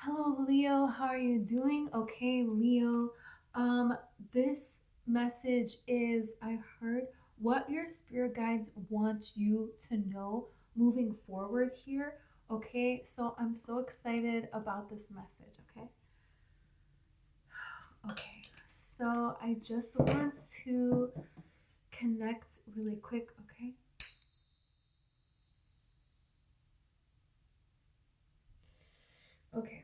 Hello, Leo. How are you doing? Okay, Leo. This message is I heard what your spirit guides want you to know moving forward here. Okay, so I'm so excited about this message. Okay, so I just want to connect really quick. Okay.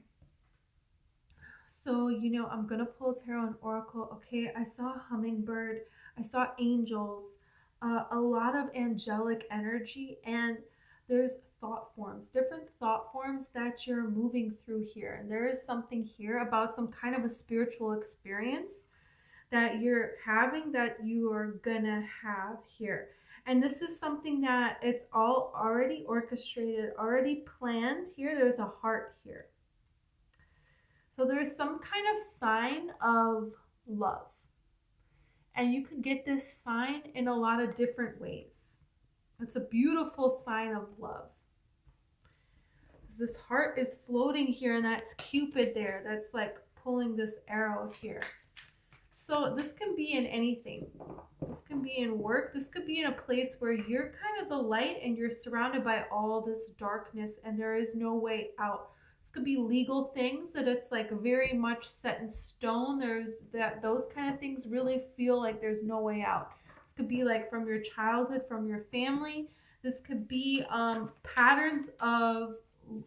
So, I'm gonna pull tarot and oracle. Okay, I saw a hummingbird, I saw angels, a lot of angelic energy, and there's thought forms, different thought forms that you're moving through here. And there is something here about some kind of a spiritual experience that you're having that you are gonna have here. And this is something that it's all already orchestrated, already planned here. There's a heart here. So there's some kind of sign of love. And you could get this sign in a lot of different ways. It's a beautiful sign of love. This heart is floating here, and that's Cupid there. That's like pulling this arrow here. So this can be in anything. This can be in work. This could be in a place where you're kind of the light and you're surrounded by all this darkness and there is no way out. This could be legal things that it's like very much set in stone. Those kind of things really feel like there's no way out. This could be like from your childhood, from your family. This could be patterns of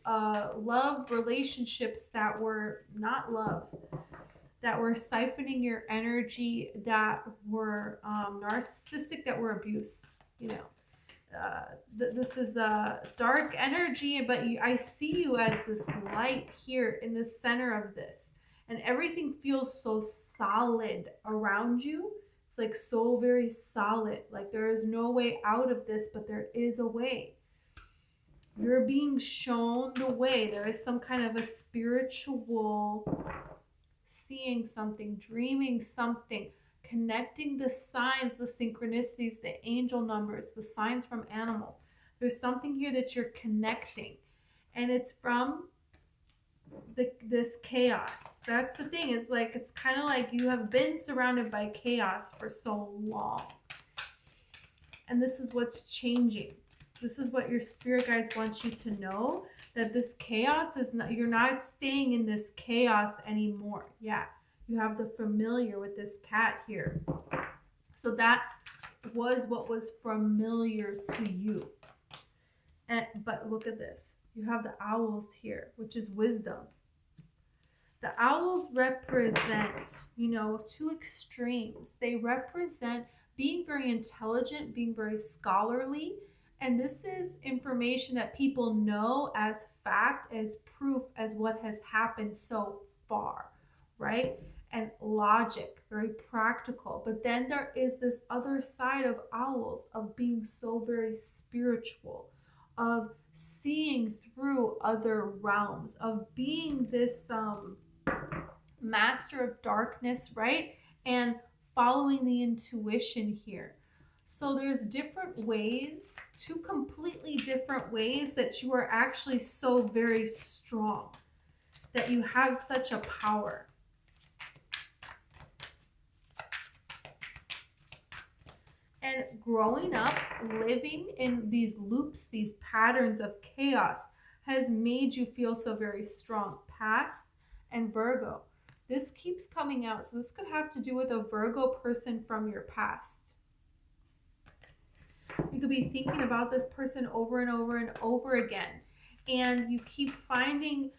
love relationships that were not love, that were siphoning your energy, that were narcissistic, that were abuse. This is a dark energy, but I see you as this light here in the center of this, and everything feels so solid around you. It's like so very solid, like there is no way out of this, but there is a way. You're being shown the way. There is some kind of a spiritual seeing something, dreaming something, connecting the signs, the synchronicities, the angel numbers, the signs from animals. There's something here that you're connecting, and it's from this chaos. That's the thing, is like it's kind of like you have been surrounded by chaos for so long, and this is what's changing. This is what your spirit guides want you to know, that this chaos is not, you're not staying in this chaos anymore. Yeah, you have the familiar with this cat here. So that was what was familiar to you. But look at this. You have the owls here, which is wisdom. The owls represent, two extremes. They represent being very intelligent, being very scholarly, and this is information that people know as fact, as proof, as what has happened so far, right? And logic, very practical. But then there is this other side of owls, of being so very spiritual, of seeing through other realms, of being this master of darkness, right? And following the intuition here. So there's different ways, two completely different ways that you are actually so very strong, that you have such a power. And growing up, living in these loops, these patterns of chaos, has made you feel so very strong. Past and Virgo. This keeps coming out. So this could have to do with a Virgo person from your past. You could be thinking about this person over and over and over again. And you keep finding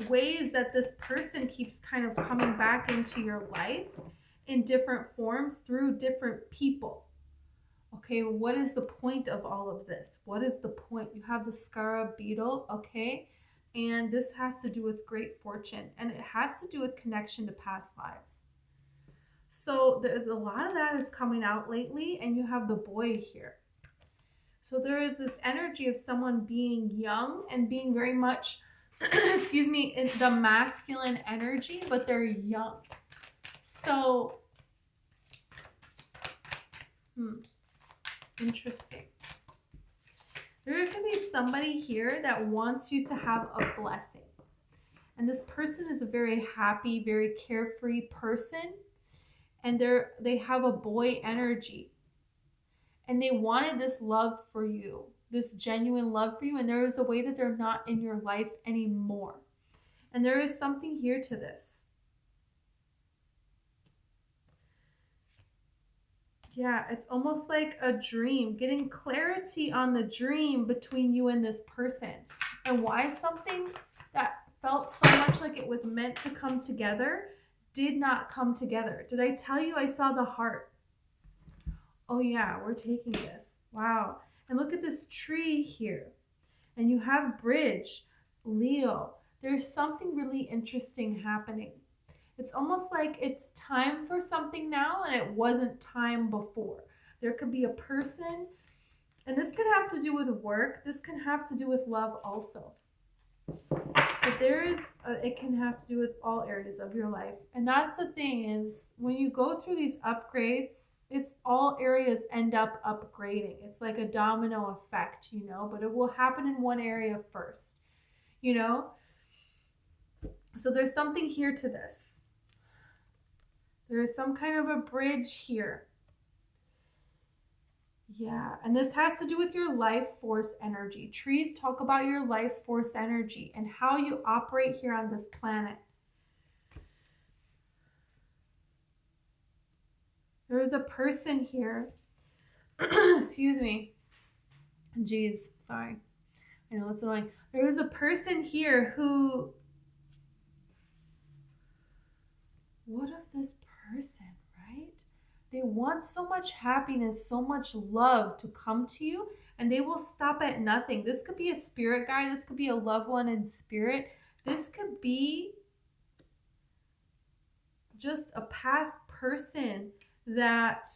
ways that this person keeps kind of coming back into your life in different forms through different people. Okay, well, what is the point of all of this? What is the point? You have the scarab beetle, okay? And this has to do with great fortune, and it has to do with connection to past lives. So a lot of that is coming out lately, and you have the boy here. So there is this energy of someone being young and being very much, excuse me, in the masculine energy, but they're young. So, interesting. There's going to be somebody here that wants you to have a blessing. And this person is a very happy, very carefree person. And they have a boy energy. And they wanted this love for you, this genuine love for you. And there is a way that they're not in your life anymore. And there is something here to this. Yeah, it's almost like a dream, getting clarity on the dream between you and this person. And why something that felt so much like it was meant to come together did not come together. Did I tell you I saw the heart? Oh yeah, we're taking this. Wow. And look at this tree here. And you have bridge, Leo. There's something really interesting happening. It's almost like it's time for something now and it wasn't time before. There could be a person, and this could have to do with work. This can have to do with love also. But it can have to do with all areas of your life. And that's the thing is when you go through these upgrades, it's all areas end up upgrading. It's like a domino effect, but it will happen in one area first, So there's something here to this. There is some kind of a bridge here. Yeah, and this has to do with your life force energy. Trees talk about your life force energy and how you operate here on this planet. There is a person here. Excuse me. Jeez, sorry. I know it's annoying. There is a person here who... What of this person, right? They want so much happiness, so much love to come to you, and they will stop at nothing. This could be a spirit guide. This could be a loved one in spirit. This could be just a past person that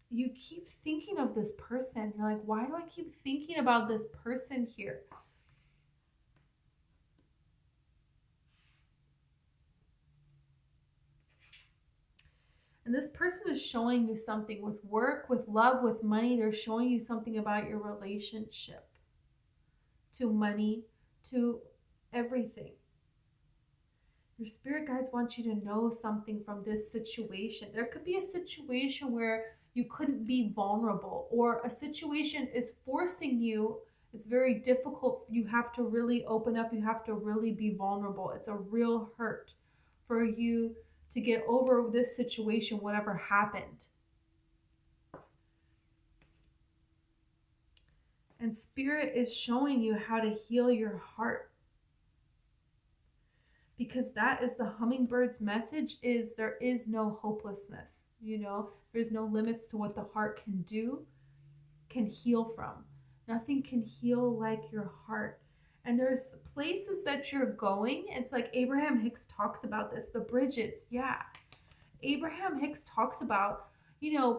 you keep thinking of this person. You're like, why do I keep thinking about this person here? And this person is showing you something with work, with love, with money. They're showing you something about your relationship to money, to everything. Your spirit guides want you to know something from this situation. There could be a situation where you couldn't be vulnerable, or a situation is forcing you. It's very difficult. You have to really open up. You have to really be vulnerable. It's a real hurt for you to get over this situation, whatever happened. And spirit is showing you how to heal your heart. Because that is the hummingbird's message, is there is no hopelessness. There's no limits to what the heart can do, can heal from. Nothing can heal like your heart. And there's places that you're going. It's like Abraham Hicks talks about this, the bridges. Yeah. Abraham Hicks talks about,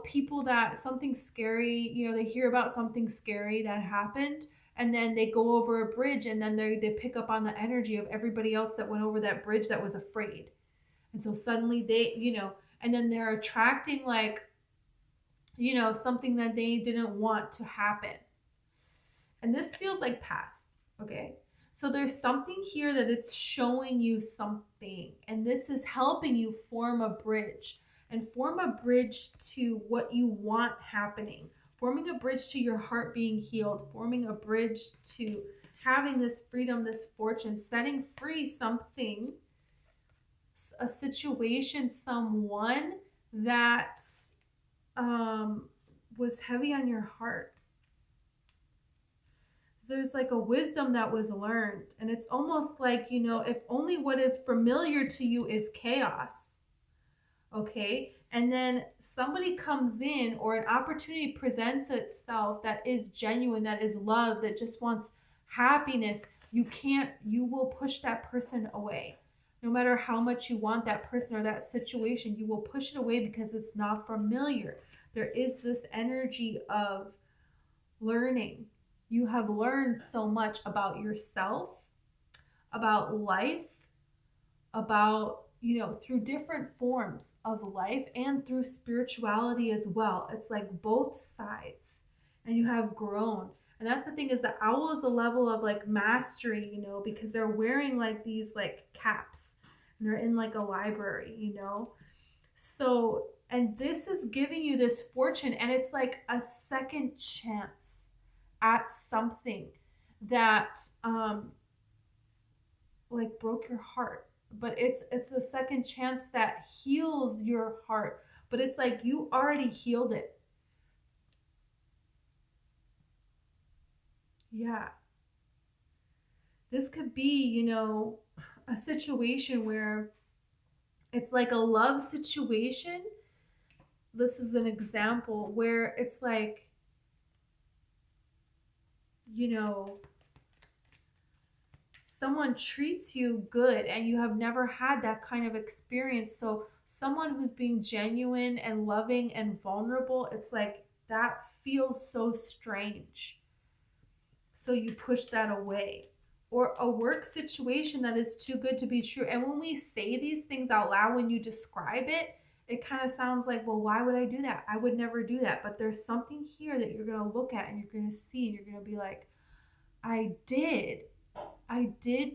people that something scary, they hear about something scary that happened, and then they go over a bridge, and then they pick up on the energy of everybody else that went over that bridge that was afraid. And so suddenly they, and then they're attracting something that they didn't want to happen. And this feels like past. Okay, so there's something here that it's showing you something, and this is helping you form a bridge, and form a bridge to what you want happening, forming a bridge to your heart being healed, forming a bridge to having this freedom, this fortune, setting free something, a situation, someone that was heavy on your heart. There's like a wisdom that was learned, and it's almost like, if only what is familiar to you is chaos, okay, and then somebody comes in, or an opportunity presents itself that is genuine, that is love, that just wants happiness, you will push that person away. No matter how much you want that person or that situation, you will push it away because it's not familiar. There is this energy of learning. You have learned so much about yourself, about life, about, through different forms of life, and through spirituality as well. It's like both sides, and you have grown. And that's the thing, is the owl is a level of like mastery, you know, because they're wearing like these like caps and they're in like a library, you know. So, and this is giving you this fortune, and it's like a second chance at something that like broke your heart. But it's a second chance that heals your heart. But it's like you already healed it. Yeah. This could be, you know, a situation where it's like a love situation. This is an example where it's like, you know, someone treats you good and you have never had that kind of experience. So someone who's being genuine and loving and vulnerable, it's like that feels so strange. So you push that away. Or a work situation that is too good to be true. And when we say these things out loud, when you describe it, it kind of sounds like, well, why would I do that? I would never do that. But there's something here that you're going to look at and you're going to see, and you're going to be like, I did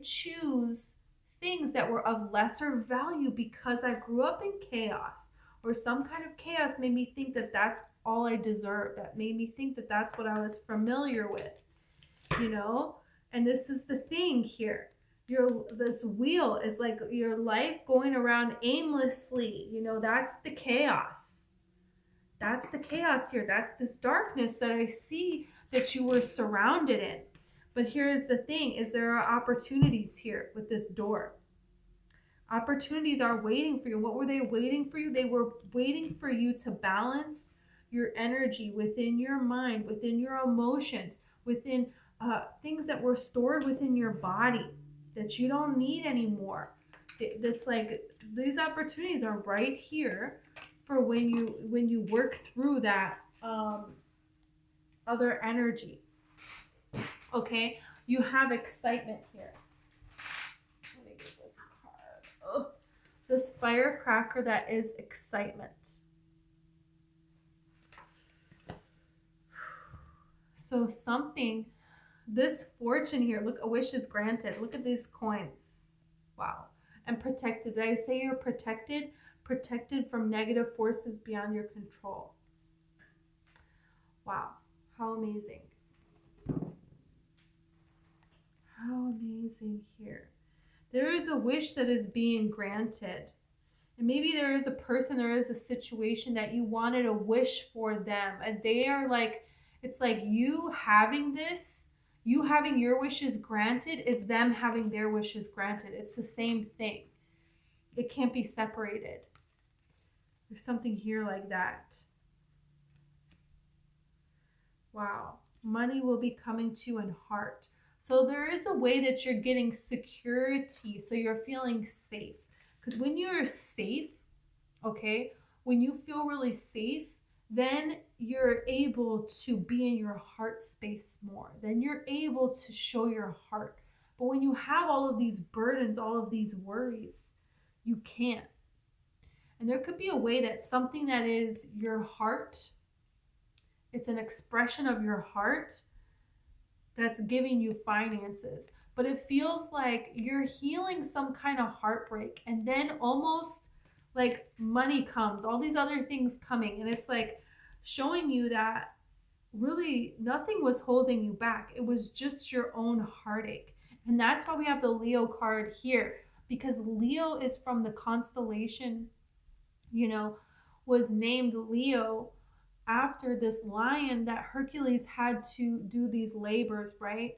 choose things that were of lesser value because I grew up in chaos, or some kind of chaos made me think that that's all I deserved. That made me think that that's what I was familiar with, you know? And this is the thing here. This wheel is like your life going around aimlessly. You know, that's the chaos. That's the chaos here. That's this darkness that I see that you were surrounded in. But here's the thing, is there are opportunities here with this door. Opportunities are waiting for you. What were they waiting for you? They were waiting for you to balance your energy within your mind, within your emotions, within things that were stored within your body that you don't need anymore. That's like, these opportunities are right here for when you work through that other energy. Okay, you have excitement here. Let me get this card. Oh, this firecracker that is excitement. So something, this fortune here, look, a wish is granted. Look at these coins. Wow. And protected. Did I say you're protected? Protected from negative forces beyond your control. Wow. How amazing. How amazing here. There is a wish that is being granted. And maybe there is a person, there is a situation that you wanted a wish for them. And they are like, it's like you having this, you having your wishes granted is them having their wishes granted. It's the same thing. It can't be separated. There's something here like that. Wow. Money will be coming to you in heart. So there is a way that you're getting security. So you're feeling safe. Because when you're safe, okay, when you feel really safe, then you're able to be in your heart space more. Then you're able to show your heart. But when you have all of these burdens, all of these worries, you can't. And there could be a way that something that is your heart, it's an expression of your heart that's giving you finances. But it feels like you're healing some kind of heartbreak, and then almost like money comes, all these other things coming, and it's like showing you that really nothing was holding you back. It was just your own heartache. And that's why we have the Leo card here, because Leo is from the constellation, you know, was named Leo after this lion that Hercules had to do these labors, right?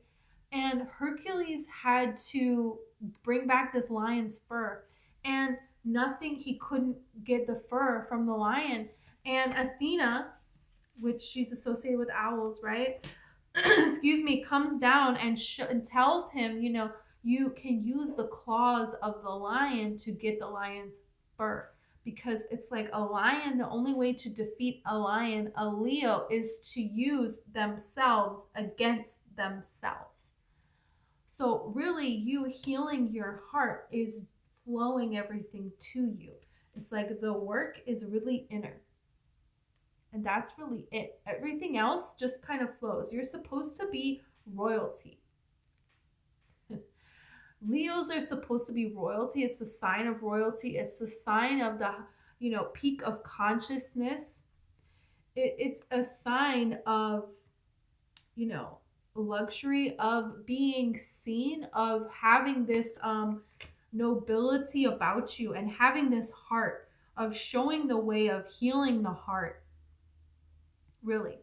And Hercules had to bring back this lion's fur, and nothing, he couldn't get the fur from the lion. And Athena, which she's associated with owls, right? Excuse me, comes down and tells him, you know, you can use the claws of the lion to get the lion's fur. Because it's like a lion, the only way to defeat a lion, a Leo, is to use themselves against themselves. So really, you healing your heart is flowing everything to you. It's like the work is really inner. And that's really it. Everything else just kind of flows. You're supposed to be royalty. Leos are supposed to be royalty. It's the sign of royalty. It's the sign of the, peak of consciousness. It's a sign of, luxury, of being seen, of having this nobility about you, and having this heart, of showing the way, of healing the heart. Really.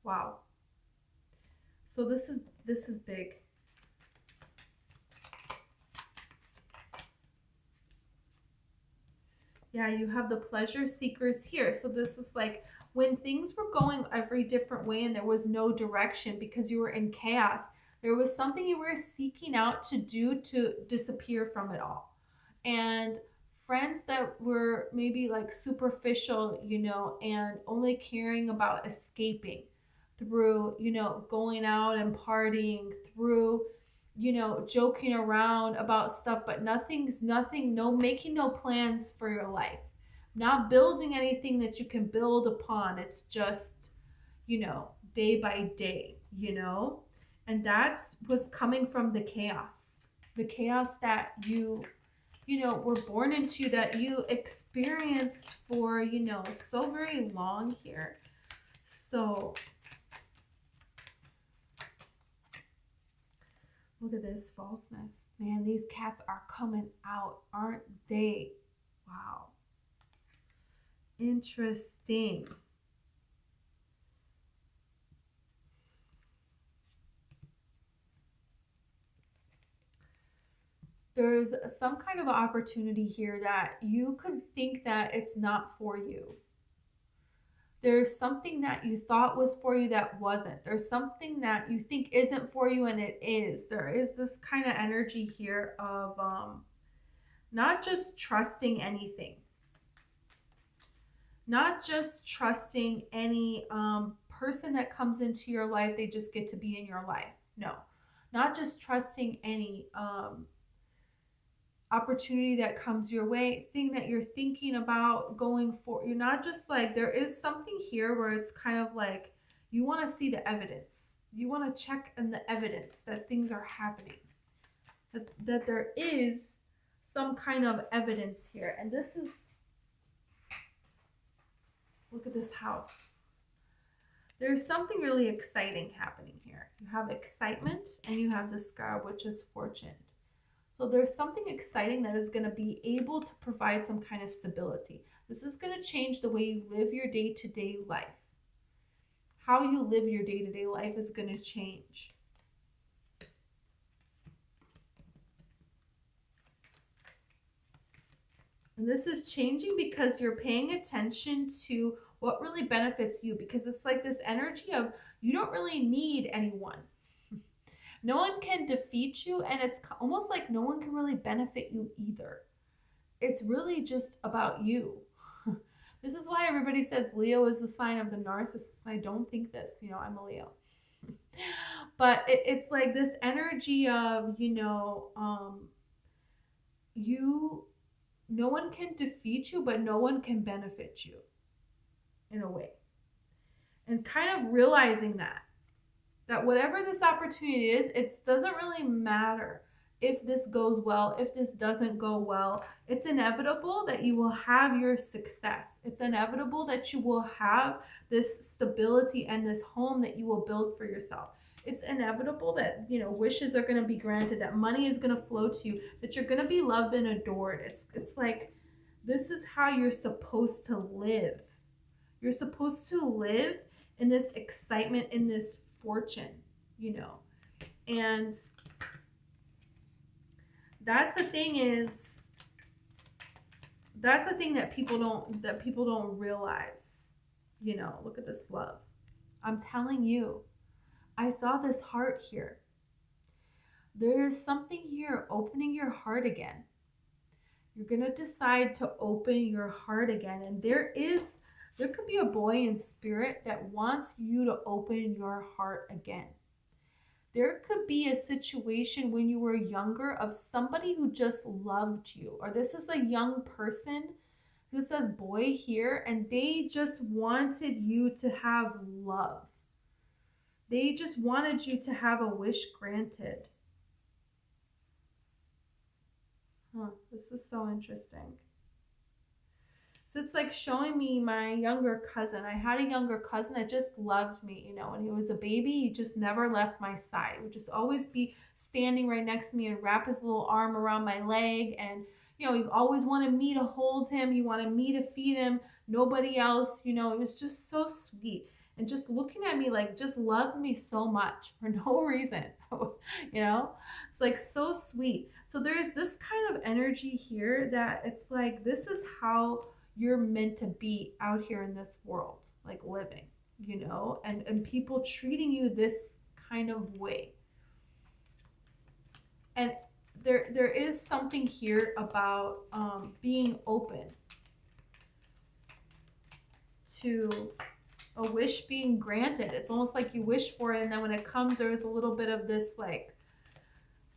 Wow. So this is big. Yeah, you have the pleasure seekers here. So this is like when things were going every different way and there was no direction because you were in chaos. There was something you were seeking out to do to disappear from it all. And friends that were maybe like superficial, and only caring about escaping through, going out and partying, through, joking around about stuff, but making no plans for your life, not building anything that you can build upon. It's just, day by day, and that's was coming from the chaos that you were born into, that you experienced for, so very long here. So look at this falseness. Man, these cats are coming out, aren't they? Wow. Interesting. There's some kind of opportunity here that you could think that it's not for you. There's something that you thought was for you that wasn't. There's something that you think isn't for you and it is. There is this kind of energy here of not just trusting anything. Not just trusting any person that comes into your life, they just get to be in your life. No. Not just trusting any opportunity that comes your way, thing that you're thinking about going for. You're not just like, there is something here where it's kind of like you want to see the evidence. You want to check in the evidence that things are happening. That there is some kind of evidence here. And this is, look at this house. There's something really exciting happening here. You have excitement and you have the scar, which is fortune. So there's something exciting that is going to be able to provide some kind of stability. This is going to change the way you live your day-to-day life. How you live your day-to-day life is going to change. And this is changing because you're paying attention to what really benefits you, because it's like this energy of you don't really need anyone. No one can defeat you, and it's almost like no one can really benefit you either. It's really just about you. This is why everybody says Leo is the sign of the narcissist. I don't think this, I'm a Leo. But it's like this energy of, no one can defeat you, but no one can benefit you in a way. And kind of realizing that whatever this opportunity is, it doesn't really matter if this goes well, if this doesn't go well. It's inevitable that you will have your success. It's inevitable that you will have this stability and this home that you will build for yourself. It's inevitable that, wishes are going to be granted, that money is going to flow to you, that you're going to be loved and adored. It's like, this is how you're supposed to live. You're supposed to live in this excitement, in this fortune, and that's the thing that people don't realize. Look at this love. I'm telling you, I saw this heart here. There's something here, opening your heart again. You're gonna decide to open your heart again, and there could be a boy in spirit that wants you to open your heart again. There could be a situation when you were younger of somebody who just loved you, or this is a young person It says boy here, and they just wanted you to have love. They just wanted you to have a wish granted. This is so interesting. So it's like showing me my younger cousin. I had a younger cousin that just loved me, you know, when he was a baby, he just never left my side. He would just always be standing right next to me and wrap his little arm around my leg. And, you know, he always wanted me to hold him. He wanted me to feed him. Nobody else, you know, it was just so sweet. And just looking at me, like, just loved me so much for no reason, you know? It's like so sweet. So there's this kind of energy here that it's like, this is how you're meant to be out here in this world, like living, you know, and people treating you this kind of way. And there is something here about being open to a wish being granted. It's almost like you wish for it, and then when it comes, there's a little bit of this, like,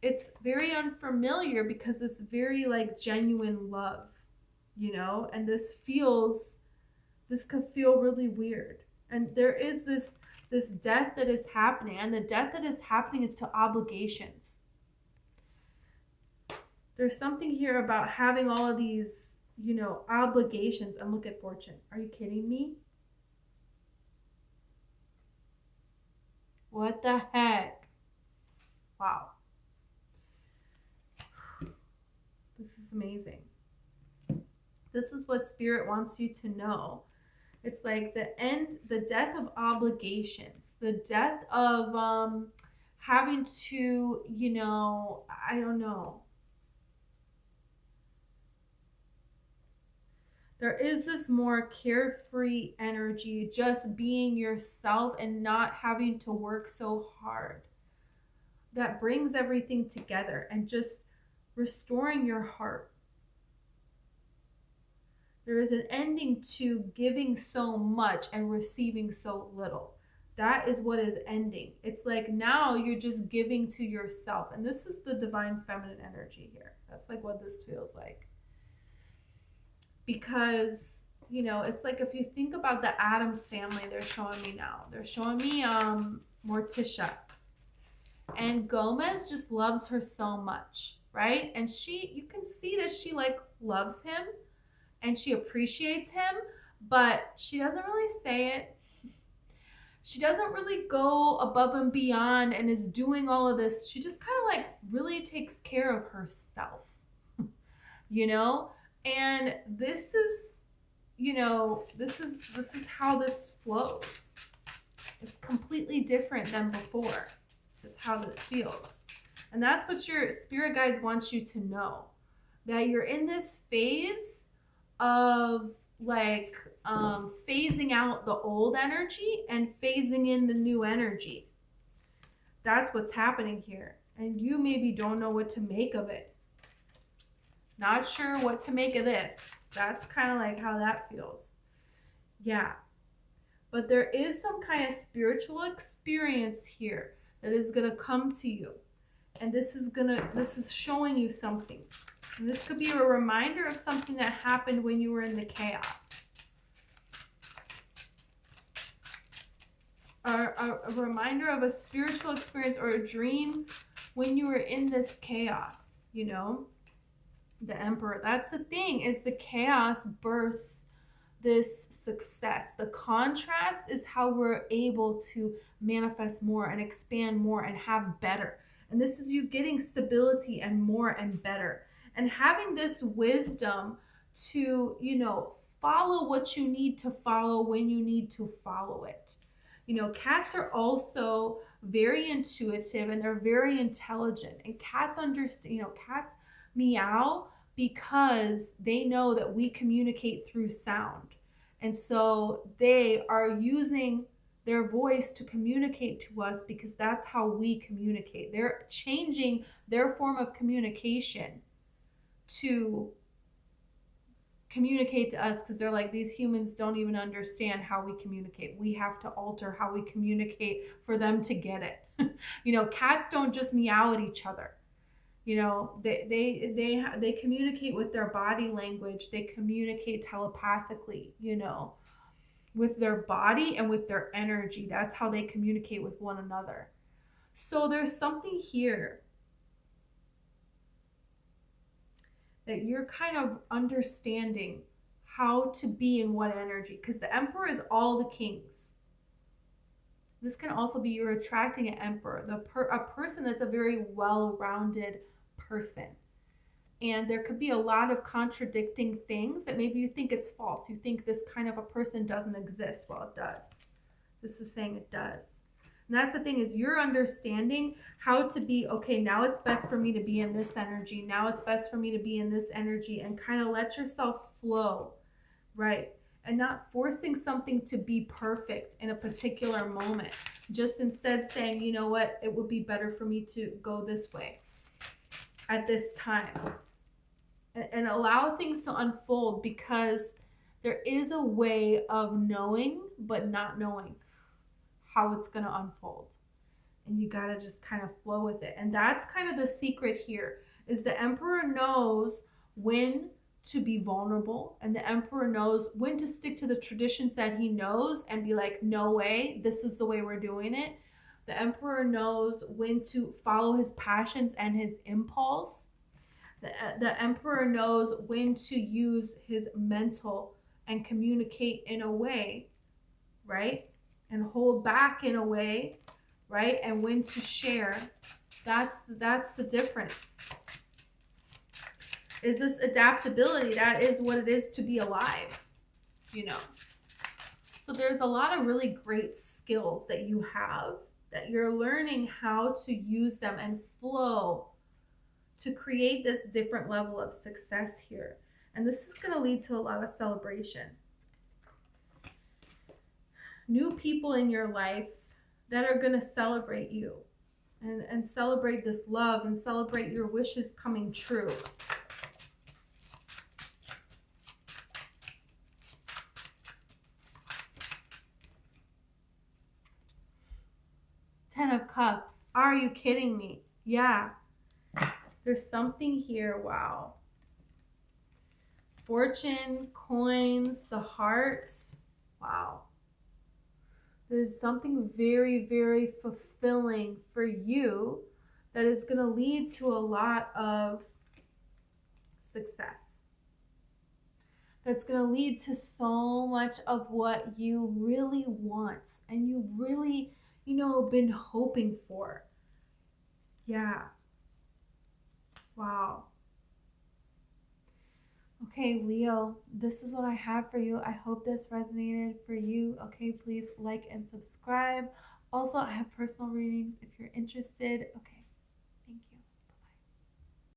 it's very unfamiliar because it's very like genuine love, you know, and this could feel really weird. And there is this death that is happening, and the death that is happening is to obligations. There's something here about having all of these, you know, obligations. And look at Fortune. Are you kidding me? What the heck? Wow. This is amazing. This is what Spirit wants you to know. It's like the death of obligations, the death of having to, you know, I don't know. There is this more carefree energy, just being yourself and not having to work so hard. That brings everything together and just restoring your heart. There is an ending to giving so much and receiving so little. That is what is ending. It's like now you're just giving to yourself. And this is the divine feminine energy here. That's like what this feels like. Because, you know, it's like if you think about the Addams family, they're showing me now. They're showing me Morticia. And Gomez just loves her so much, right? And you can see that she like loves him and she appreciates him, but she doesn't really say it. She doesn't really go above and beyond and is doing all of this. She just kind of like really takes care of herself, you know? And this is, you know, this is how this flows. It's completely different than before. Is how this feels. And that's what your spirit guides want you to know. That you're in this phase of like phasing out the old energy and phasing in the new energy. That's what's happening here. And you maybe don't know what to make of it. Not sure what to make of this. That's kind of like how that feels. Yeah. But there is some kind of spiritual experience here that is going to come to you. And this is showing you something. And this could be a reminder of something that happened when you were in the chaos. Or a reminder of a spiritual experience or a dream when you were in this chaos, you know? The Emperor. That's the thing, is the chaos births this success. The contrast is how we're able to manifest more and expand more and have better. And this is you getting stability and more and better. And having this wisdom to, you know, follow what you need to follow when you need to follow it. You know, cats are also very intuitive and they're very intelligent. And cats understand, you know, cats meow because they know that we communicate through sound. And so they are using their voice to communicate to us because that's how we communicate. They're changing their form of communication to communicate to us because they're like, these humans don't even understand how we communicate. We have to alter how we communicate for them to get it. You know, cats don't just meow at each other. You know, they communicate with their body language. They communicate telepathically, you know, with their body and with their energy. That's how they communicate with one another. So there's something here that you're kind of understanding how to be in what energy, because the Emperor is all the kings. This can also be you're attracting an emperor, a person that's a very well-rounded person. And there could be a lot of contradicting things that maybe you think it's false. You think this kind of a person doesn't exist. Well, it does. This is saying it does. And that's the thing, is you're understanding how to be, okay, now it's best for me to be in this energy. Now it's best for me to be in this energy, and kind of let yourself flow, right? And not forcing something to be perfect in a particular moment. Just instead saying, you know what, it would be better for me to go this way at this time. And allow things to unfold, because there is a way of knowing but not knowing how it's going to unfold. And you got to just kind of flow with it. And that's kind of the secret here, is the Emperor knows when to be vulnerable, and the Emperor knows when to stick to the traditions that he knows and be like, no way, this is the way we're doing it. The Emperor knows when to follow his passions and his impulse. The Emperor knows when to use his mental and communicate in a way, right? And hold back in a way, right? And when to share. That's the difference. Is this adaptability? That is what it is to be alive, you know. So there's a lot of really great skills that you have, that you're learning how to use them and flow to create this different level of success here. And this is going to lead to a lot of celebration. New people in your life that are going to celebrate you and celebrate this love and celebrate your wishes coming true. Ten of Cups. Are you kidding me? Yeah. There's something here. Wow. Fortune, coins, the heart. Wow. There's something very, very fulfilling for you that is going to lead to a lot of success. That's going to lead to so much of what you really want and you really, you know, been hoping for. Yeah. Wow. Okay, Leo, this is what I have for you. I hope this resonated for you. Okay, please like and subscribe. Also, I have personal readings if you're interested. Okay.